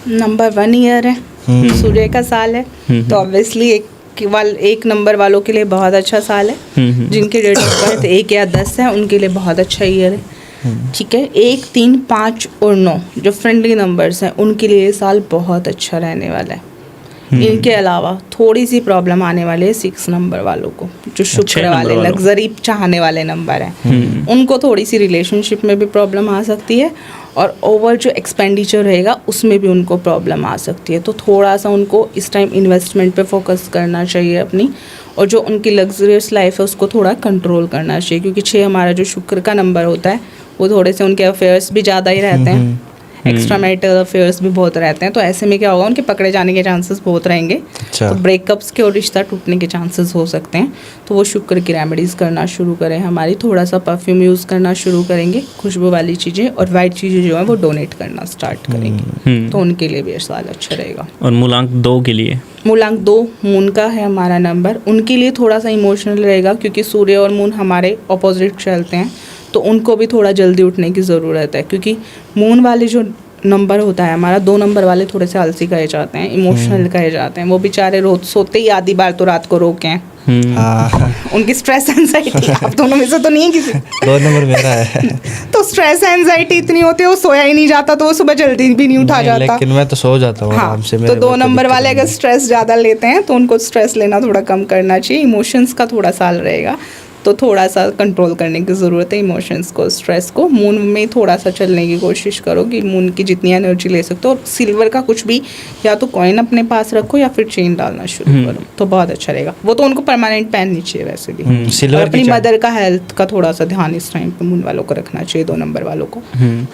Number 1 year है, सूर्य का साल है, तो ऑब्वियसली एक नंबर वालों के लिए बहुत अच्छा साल है। जिनके डेट ऑफ बर्थ 1 या 10 है उनके लिए बहुत अच्छा ईयर है। ठीक है, 1, 3, 5 और 9 जो फ्रेंडली नंबर्स हैं उनके लिए ये साल बहुत अच्छा रहने वाला है। इनके अलावा थोड़ी सी प्रॉब्लम आने वाली है 6 नंबर वालों को, जो शुक्र वाले लग्जरी चाहने वाले नंबर हैं। उनको थोड़ी सी रिलेशनशिप में भी प्रॉब्लम आ सकती है और ओवर जो एक्सपेंडिचर रहेगा उसमें भी उनको प्रॉब्लम आ सकती है। तो थोड़ा सा उनको इस टाइम इन्वेस्टमेंट पे फोकस करना चाहिए अपनी, और जो उनकी लग्जरियस लाइफ है उसको थोड़ा कंट्रोल करना चाहिए, क्योंकि 6 हमारा जो शुक्र का नंबर होता है वो थोड़े से उनके अफेयर्स भी ज़्यादा ही रहते हैं, एक्स्ट्रा मैरिटल अफेयर्स भी बहुत रहते हैं। तो ऐसे में क्या होगा, उनके पकड़े जाने के चांसेस बहुत रहेंगे। तो ब्रेकअप्स के और रिश्ता टूटने के चांसेस हो सकते हैं। तो वो शुक्र की रेमेडीज़ करना शुरू करें हमारी, थोड़ा सा परफ्यूम यूज़ करना शुरू करेंगे, खुशबू वाली चीज़ें और वाइट चीज़ें जो है वो डोनेट करना स्टार्ट करेंगे। तो उनके लिए भी ये साल अच्छा रहेगा। और मूलांक 2 के लिए, मूलांक 2 मून का है हमारा नंबर, उनके लिए थोड़ा सा इमोशनल रहेगा, क्योंकि सूर्य और मून हमारे ऑपोजिट चलते हैं। तो उनको भी थोड़ा जल्दी उठने की ज़रूरत है, क्योंकि मून वाले जो नंबर होता है हमारा, 2 नंबर वाले थोड़े से आलसी कहे जाते हैं, इमोशनल कहे जाते हैं। वो बेचारे रोज सोते ही आधी बार तो रात को रोके हैं। उनकी स्ट्रेस एंजाइटी, आप दोनों में से तो नहीं है किसी? 2 नंबर मेरा है। तो स्ट्रेस एंजाइटी इतनी होती है वो सोया ही नहीं जाता, तो वो सुबह जल्दी भी नहीं उठा जाता। लेकिन मैं तो सो जाता हूँ आराम से। तो 2 नंबर वाले अगर स्ट्रेस ज़्यादा लेते हैं तो उनको स्ट्रेस लेना थोड़ा कम करना चाहिए। इमोशंस का थोड़ा साल रहेगा, तो थोड़ा सा कंट्रोल करने की ज़रूरत है इमोशंस को, स्ट्रेस को। मून में थोड़ा सा चलने की कोशिश करो कि मून की जितनी एनर्जी ले सकते हो। और सिल्वर का कुछ भी या तो कॉइन अपने पास रखो या फिर चेन डालना शुरू करो, तो बहुत अच्छा रहेगा। वो तो उनको परमानेंट पहननी चाहिए वैसे भी। सिल्वर अपनी मदर का हेल्थ का थोड़ा सा ध्यान इस टाइम पे मून वालों को रखना चाहिए, 2 नंबर वालों को।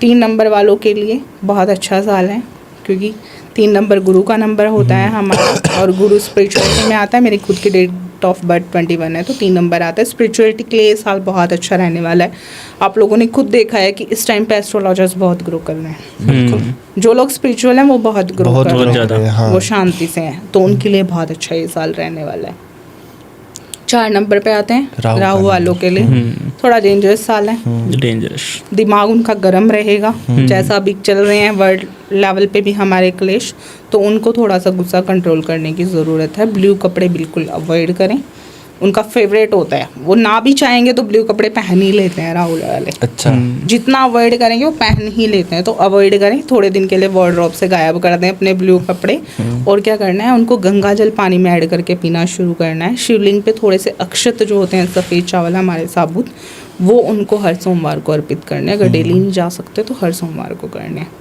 3 नंबर वालों के लिए बहुत अच्छा साल है, क्योंकि 3 नंबर गुरु का नंबर होता है हमारा, और गुरु स्पिरिचुअलिटी में आता है। मेरी खुद की डेट ऑफ बर्थ 21 है, तो 3 नंबर आता है। स्पिरिचुअलिटी के लिए साल बहुत अच्छा रहने वाला है। आप लोगों ने खुद देखा है कि इस टाइम पे एस्ट्रोलॉजर्स बहुत ग्रो कर रहे हैं। बिल्कुल, जो लोग स्पिरिचुअल हैं वो बहुत ग्रो कर रहे हैं, हाँ। वो शांति से हैं, तो उनके लिए बहुत अच्छा ये साल रहने वाला है। 4 नंबर पे आते हैं राहु वालों के लिए, थोड़ा डेंजरस साल है। डेंजरस, दिमाग उनका गर्म रहेगा, जैसा अभी चल रहे हैं वर्ल्ड लेवल पे भी हमारे क्लेश, तो उनको थोड़ा सा गुस्सा कंट्रोल करने की ज़रूरत है। ब्लू कपड़े बिल्कुल अवॉइड करें, उनका फेवरेट होता है। वो ना भी चाहेंगे तो ब्लू कपड़े पहन ही लेते हैं राहुल वाले। अच्छा, जितना अवॉइड करेंगे वो पहन ही लेते हैं, तो अवॉइड करें। थोड़े दिन के लिए वार्डरोब से गायब कर दें अपने ब्लू कपड़े। और क्या करना है, उनको गंगा जल पानी में ऐड करके पीना शुरू करना है। शिवलिंग पे थोड़े से अक्षत जो होते हैं सफ़ेद चावल हमारे साबुत, वो उनको हर सोमवार को अर्पित करने हैं। अगर डेली नहीं जा सकते तो हर सोमवार को करने हैं।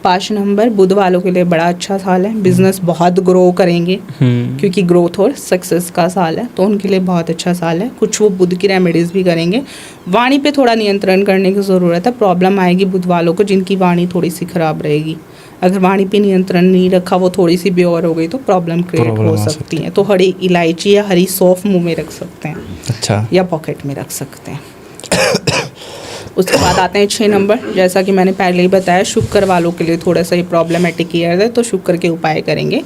5 नंबर बुध वालों के लिए बड़ा अच्छा साल है। बिजनेस बहुत ग्रो करेंगे, क्योंकि ग्रोथ और सक्सेस का साल है, तो उनके लिए बहुत अच्छा साल है। कुछ वो बुध की रेमेडीज़ भी करेंगे। वाणी पे थोड़ा नियंत्रण करने की ज़रूरत है। प्रॉब्लम आएगी बुध वालों को जिनकी वाणी थोड़ी सी ख़राब रहेगी। अगर वाणी पे नियंत्रण नहीं रखा, वो थोड़ी सी बेऔर हो गई तो प्रॉब्लम क्रिएट हो सकती है। तो हरी इलायची या हरी सौंफ मुँह में रख सकते हैं, अच्छा, या पॉकेट में रख सकते हैं। उसके बाद आते हैं 6 नंबर। जैसा कि मैंने पहले ही बताया, शुक्र वालों के लिए थोड़ा सा ये प्रॉब्लमेटिक ईयर है, तो शुक्र के उपाय करेंगे।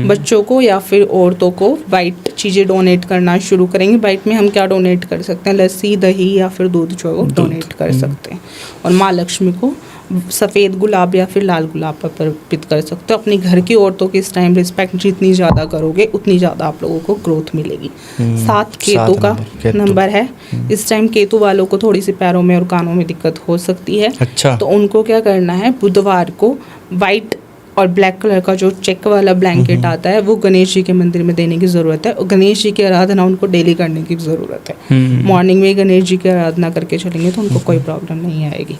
बच्चों को या फिर औरतों को वाइट चीज़ें डोनेट करना शुरू करेंगे। वाइट में हम क्या डोनेट कर सकते हैं, लस्सी, दही या फिर दूध जो है वो डोनेट कर सकते हैं। और माँ लक्ष्मी को सफ़ेद गुलाब या फिर लाल गुलाब पर अर्पित कर सकते हो। अपनी घर की औरतों की इस टाइम रिस्पेक्ट जितनी ज़्यादा करोगे उतनी ज़्यादा आप लोगों को ग्रोथ मिलेगी। 7 केतु का नंबर है। इस टाइम केतु वालों को थोड़ी सी पैरों में और कानों में दिक्कत हो सकती है। अच्छा, तो उनको क्या करना है, बुधवार को वाइट और ब्लैक कलर का जो चेक वाला ब्लैंकेट आता है वो गणेश जी के मंदिर में देने की ज़रूरत है। और गणेश जी की आराधना उनको डेली करने की ज़रूरत है। मॉर्निंग में गणेश जी की आराधना करके चलेंगे तो उनको कोई प्रॉब्लम नहीं आएगी।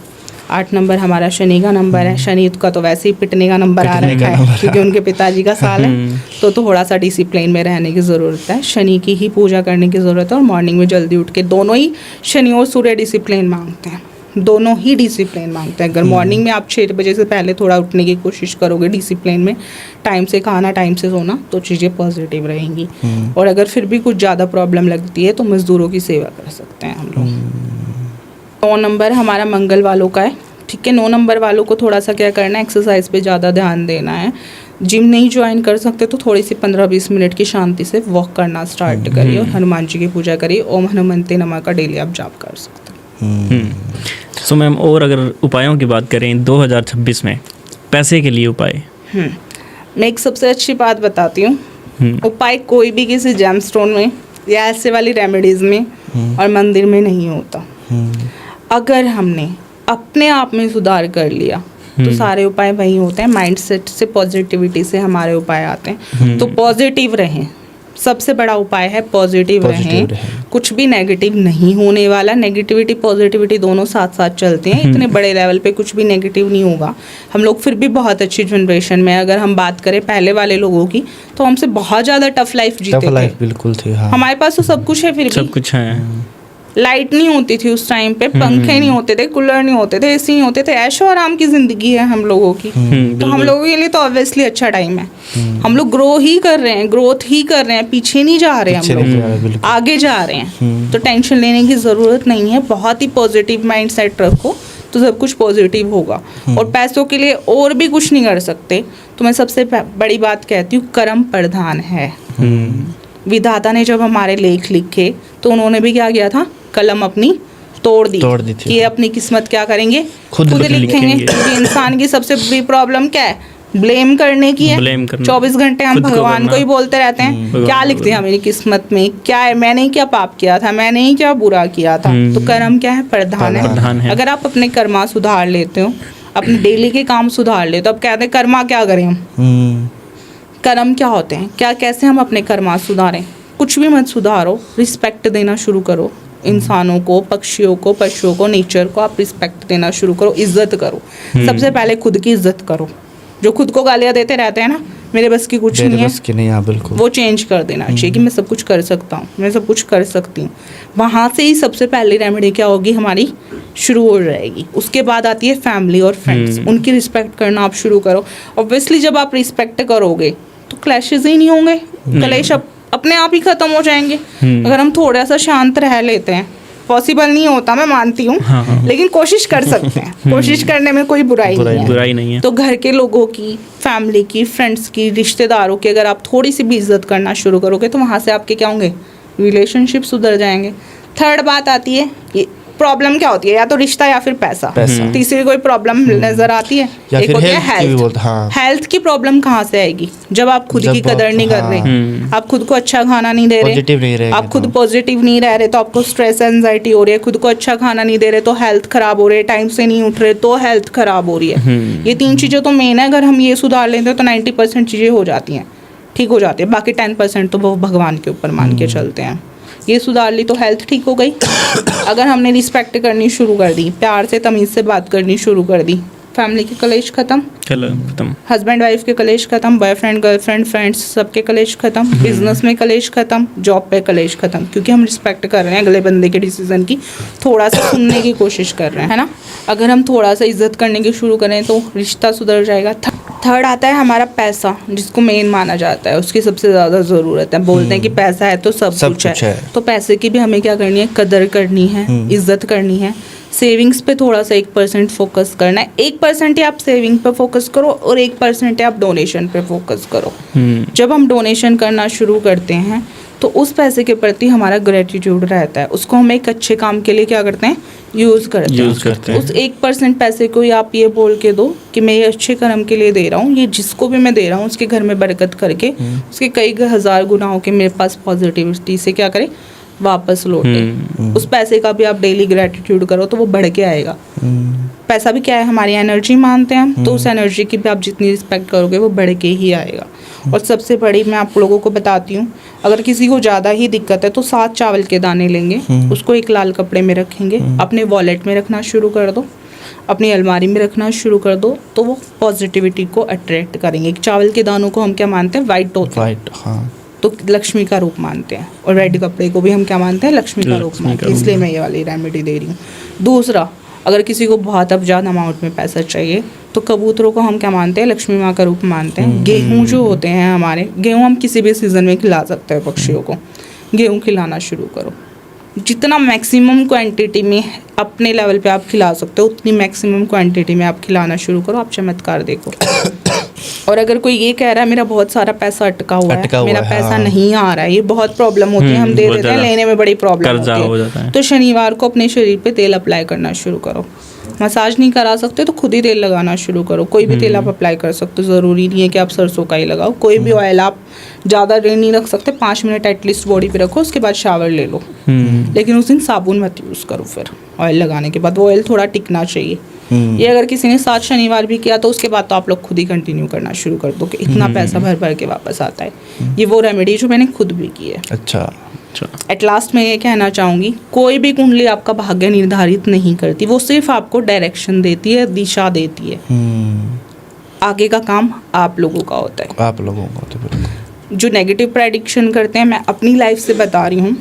8 नंबर हमारा शनि का नंबर है। शनि का तो वैसे ही पिटने का नंबर आ रखा है, क्योंकि उनके पिताजी का साल है, तो थोड़ा सा डिसिप्लिन में रहने की ज़रूरत है। शनि की ही पूजा करने की ज़रूरत है। और मॉर्निंग में जल्दी उठ के, दोनों ही शनि और सूर्य डिसिप्लिन मांगते हैं, दोनों ही डिसिप्लिन मांगते हैं। अगर मॉर्निंग में आप 6 बजे से पहले थोड़ा उठने की कोशिश करोगे डिसिप्लिन में, टाइम से खाना, टाइम से सोना, तो चीज़ें पॉजिटिव रहेंगी। और अगर फिर भी कुछ ज़्यादा प्रॉब्लम लगती है तो मज़दूरों की सेवा कर सकते हैं हम लोग। 9 नंबर हमारा मंगल वालों का है। ठीक है, 9 नंबर वालों को थोड़ा सा क्या करना है, एक्सरसाइज पे ज़्यादा ध्यान देना है। जिम नहीं ज्वाइन कर सकते तो थोड़ी सी 15-20 मिनट की शांति से वॉक करना स्टार्ट करिए और हनुमान जी की पूजा करिए। ओम हनुमंते नमः का डेली आप जाप कर सकते हैं। सो मैम, और अगर उपायों की बात करें 2026 में पैसे के लिए उपाय? मैं एक सबसे अच्छी बात बताती हूँ, उपाय कोई भी किसी जेमस्टोन में या ऐसे वाली रेमेडीज में और मंदिर में नहीं होता। अगर हमने अपने आप में सुधार कर लिया तो सारे उपाय वही होते हैं। माइंडसेट से, पॉजिटिविटी से हमारे उपाय आते हैं। तो पॉजिटिव रहें, सबसे बड़ा उपाय है पॉजिटिव रहें। कुछ भी नेगेटिव नहीं होने वाला। नेगेटिविटी पॉजिटिविटी दोनों साथ साथ चलते हैं। इतने बड़े लेवल पे कुछ भी नेगेटिव नहीं होगा। हम लोग फिर भी बहुत अच्छी जनरेशन में, अगर हम बात करें पहले वाले लोगों की, तो हमसे बहुत ज़्यादा टफ लाइफ जीते थे। बिल्कुल थी, हाँ। हमारे पास तो सब कुछ है, फिर सब भी कुछ है। लाइट नहीं होती थी उस टाइम पे, पंखे नहीं होते थे, कूलर नहीं होते थे, एसी नहीं होते थे। ऐशो आराम की जिंदगी है हम लोगों की। तो हम लोगों के लिए तो ऑब्वियसली अच्छा टाइम है। हम लोग ग्रो ही कर रहे हैं, ग्रोथ ही कर रहे हैं, पीछे नहीं जा रहे हैं, हम लोग आगे जा रहे हैं। तो टेंशन लेने की ज़रूरत नहीं है। बहुत ही पॉजिटिव माइंड सेट रखो तो सब कुछ पॉजिटिव होगा। और पैसों के लिए और भी कुछ नहीं कर सकते। तो मैं सबसे बड़ी बात कहती हूँ, कर्म प्रधान है। विधाता ने जब हमारे लेख लिखे तो उन्होंने भी क्या किया था, कलम अपनी तोड़ दी थी। कि ये अपनी किस्मत क्या करेंगे, खुद लिखेंगे। क्योंकि इंसान की सबसे बड़ी प्रॉब्लम क्या है, ब्लेम करने की है। 24 घंटे हम भगवान को ही बोलते रहते हैं, क्या लिखते हैं मेरी किस्मत में, क्या है, मैंने क्या पाप किया था, मैंने ही क्या बुरा किया था। तो कर्म क्या है, प्रधान है। अगर आप अपने कर्मा सुधार लेते हो, अपने डेली के काम सुधार लेते हो, अब कहते हैं कर्मा क्या करें हम, कर्म क्या होते हैं, क्या कैसे हम अपने कर्मा सुधारें। कुछ भी मत सुधारो, रिस्पेक्ट देना शुरू करो। इंसानों को, पक्षियों को, पशुओं को, नेचर को आप रिस्पेक्ट देना शुरू करो, इज्जत करो। सबसे पहले खुद की इज्जत करो। जो खुद को गालियाँ देते रहते हैं ना, मेरे बस की कुछ नहीं है, हाँ, बिल्कुल वो चेंज कर देना चाहिए कि मैं सब कुछ कर सकता हूँ, मैं सब कुछ कर सकती हूँ। वहाँ से ही सबसे पहली रेमेडी क्या होगी हमारी, शुरू हो जाएगी। उसके बाद आती है फैमिली और फ्रेंड्स। उनकी रिस्पेक्ट करना आप शुरू करो। ऑब्वियसली जब आप रिस्पेक्ट करोगे तो क्लैशेज ही नहीं होंगे, क्लेश अपने आप ही खत्म हो जाएंगे। अगर हम थोड़ा सा शांत रह लेते हैं, पॉसिबल नहीं होता, मैं मानती हूँ, लेकिन कोशिश कर सकते हैं। कोशिश करने में कोई बुराई नहीं है। तो घर के लोगों की, फैमिली की, फ्रेंड्स की, रिश्तेदारों की अगर आप थोड़ी सी भी इज्जत करना शुरू करोगे तो वहाँ से आपके क्या होंगे, रिलेशनशिप सुधर जाएंगे। थर्ड बात आती है, ये प्रॉब्लम क्या होती है, या तो रिश्ता या फिर पैसा। तीसरी कोई प्रॉब्लम नजर आती है, एक होती है हेल्थ। हेल्थ की प्रॉब्लम कहाँ से आएगी, जब आप खुद की कदर नहीं कर रहे, आप खुद को अच्छा खाना नहीं दे रहे, आप खुद पॉजिटिव नहीं रह रहे, तो आपको स्ट्रेस एंजाइटी हो रही है। खुद को अच्छा खाना नहीं दे रहे तो हेल्थ खराब हो रही है, टाइम से नहीं उठ रहे तो हेल्थ खराब हो रही है। ये 3 चीज़ें तो मेन है। अगर हम ये सुधार लेते हैं तो 90% चीज़ें हो जाती हैं, ठीक हो जाती है। बाकी 10% तो वो भगवान के ऊपर मान के चलते हैं। ये सुधार ली तो हेल्थ ठीक हो गई। अगर हमने रिस्पेक्ट करनी शुरू कर दी, प्यार से तमीज़ से बात करनी शुरू कर दी, फैमिली के कलेश खत्म, हस्बैंड वाइफ के कलेश खत्म, बॉयफ्रेंड गर्लफ्रेंड फ्रेंड्स सबके कलेश खत्म, बिजनेस में कलेश खत्म, जॉब पे कलेश खत्म। क्योंकि हम रिस्पेक्ट कर रहे हैं अगले बंदे के डिसीजन की, थोड़ा सा सुनने की कोशिश कर रहे हैं, है ना। अगर हम थोड़ा सा इज्जत करने की शुरू करें तो रिश्ता सुधर जाएगा। थर्ड आता है हमारा पैसा, जिसको मेन माना जाता है, उसकी सबसे ज़्यादा ज़रूरत है। बोलते हैं कि पैसा है तो सब कुछ है। तो पैसे की भी हमें क्या करनी है, कदर करनी है, इज्जत करनी है। सेविंग्स पे थोड़ा सा 1% फोकस करना है। 1% ही आप सेविंग पे फोकस करो और 1% आप डोनेशन पे फोकस करो। जब हम डोनेशन करना शुरू करते हैं तो उस पैसे के प्रति हमारा ग्रेटिट्यूड रहता है। उसको हम एक अच्छे काम के लिए क्या करते हैं, यूज़ करते हैं। उस 1% पैसे को ही आप ये बोल के दो कि मैं ये अच्छे कर्म के लिए दे रहा हूँ, ये जिसको भी मैं दे रहा हूँ उसके घर में बरकत करके उसके कई हज़ार गुना होके मेरे पास पॉजिटिविटी से क्या करें, वापस लौटे। उस पैसे का भी आप डेली ग्रेटिट्यूड करो तो वो बढ़ के आएगा। पैसा भी क्या है, हमारी एनर्जी मानते हैं हम, तो उस एनर्जी की भी आप जितनी रिस्पेक्ट करोगे वो बढ़ के ही आएगा। और सबसे बड़ी मैं आप लोगों को बताती हूँ, अगर किसी को ज़्यादा ही दिक्कत है तो 7 चावल के दाने लेंगे, उसको एक लाल कपड़े में रखेंगे, अपने वॉलेट में रखना शुरू कर दो, अपनी अलमारी में रखना शुरू कर दो, तो वो पॉजिटिविटी को अट्रैक्ट करेंगे। चावल के दानों को हम क्या मानते हैं, वाइट होते हैं, तो लक्ष्मी का रूप मानते हैं। और रेड कपड़े को भी हम क्या मानते हैं, लक्ष्मी का रूप मानते हैं। इसलिए मैं ये वाली रेमेडी दे रही हूँ। दूसरा, अगर किसी को बहुत अब ज़्यादा अमाउंट में पैसा चाहिए तो कबूतरों को हम क्या मानते हैं, लक्ष्मी माँ का रूप मानते हैं। गेहूँ जो होते हैं हमारे, गेहूँ हम किसी भी सीज़न में खिला सकते हैं पक्षियों को। गेहूँ खिलाना शुरू करो, जितना मैक्सिमम क्वांटिटी में अपने लेवल पे आप खिला सकते हो उतनी मैक्सिमम क्वांटिटी में आप खिलाना शुरू करो, आप चमत्कार देखो। और अगर कोई ये कह रहा है मेरा बहुत सारा पैसा अटका हुआ है, मेरा पैसा नहीं आ रहा है, ये बहुत प्रॉब्लम होती है, हम दे देते हैं, लेने में बड़ी प्रॉब्लम होती है, तो शनिवार को अपने शरीर पे तेल अप्लाई करना शुरू करो। मसाज नहीं करा सकते तो खुद ही तेल लगाना शुरू करो। कोई भी तेल आप अप्लाई कर सकते हो, ज़रूरी नहीं है कि आप सरसों का ही लगाओ। कोई भी ऑयल आप ज़्यादा देर नहीं रख सकते, 5 मिनट एटलीस्ट बॉडी पे रखो, उसके बाद शावर ले लो। लेकिन उस दिन साबुन मत यूज़ करो फिर ऑयल लगाने के बाद, वो ऑयल थोड़ा टिकना चाहिए। ये अगर किसी ने 7 शनिवार भी किया तो उसके बाद तो आप लोग खुद ही कंटिन्यू करना शुरू कर दो कि इतना पैसा भर भर के वापस आता है। ये वो रेमेडी जो मैंने खुद भी की है। अच्छा। एट लास्ट मैं ये कहना चाहूँगी, कोई भी कुंडली आपका भाग्य निर्धारित नहीं करती, वो सिर्फ आपको डायरेक्शन देती है, दिशा देती है। आगे का काम आप लोगों का होता है। आप लोगों का होता है, बिल्कुल। जो नेगेटिव प्रेडिक्शन करते हैं, मैं अपनी लाइफ से बता रही हूँ,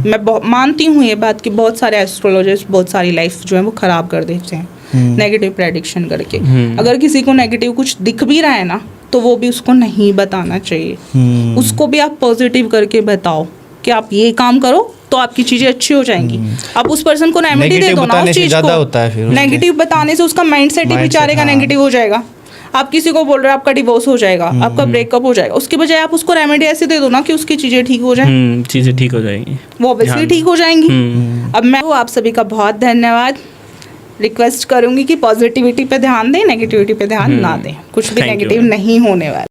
मैं मानती हूँ ये बात कि बहुत सारे एस्ट्रोलॉजर्स बहुत सारी लाइफ जो है वो ख़राब कर देते हैं नेगेटिव प्रेडिक्शन करके। अगर किसी को नेगेटिव कुछ दिख भी रहा है ना, तो वो भी उसको नहीं बताना चाहिए। उसको भी आप पॉजिटिव करके बताओ कि आप ये काम करो तो आपकी चीज़ें अच्छी हो जाएंगी। आप उस पर्सन को रेमेडी दे दो ना उस चीज़ को। नेगेटिव बताने से उसका माइंडसेट ही बेचारे का नेगेटिव हो जाएगा। आप किसी को बोल रहे हो आपका डिवोर्स हो जाएगा, आपका ब्रेकअप हो जाएगा, उसके बजाय आप उसको रेमेडी ऐसे दे दो ना कि उसकी चीज़ें ठीक हो जाए। चीज़ें ठीक हो जाएंगी, वो ऑब्वियसली ठीक हो जाएंगी। अब मैं आप सभी का बहुत धन्यवाद। रिक्वेस्ट करूंगी कि पॉजिटिविटी पे ध्यान दें, नेगेटिविटी पे ध्यान ना दें। कुछ भी Thank you, नेगेटिव नहीं होने वाला।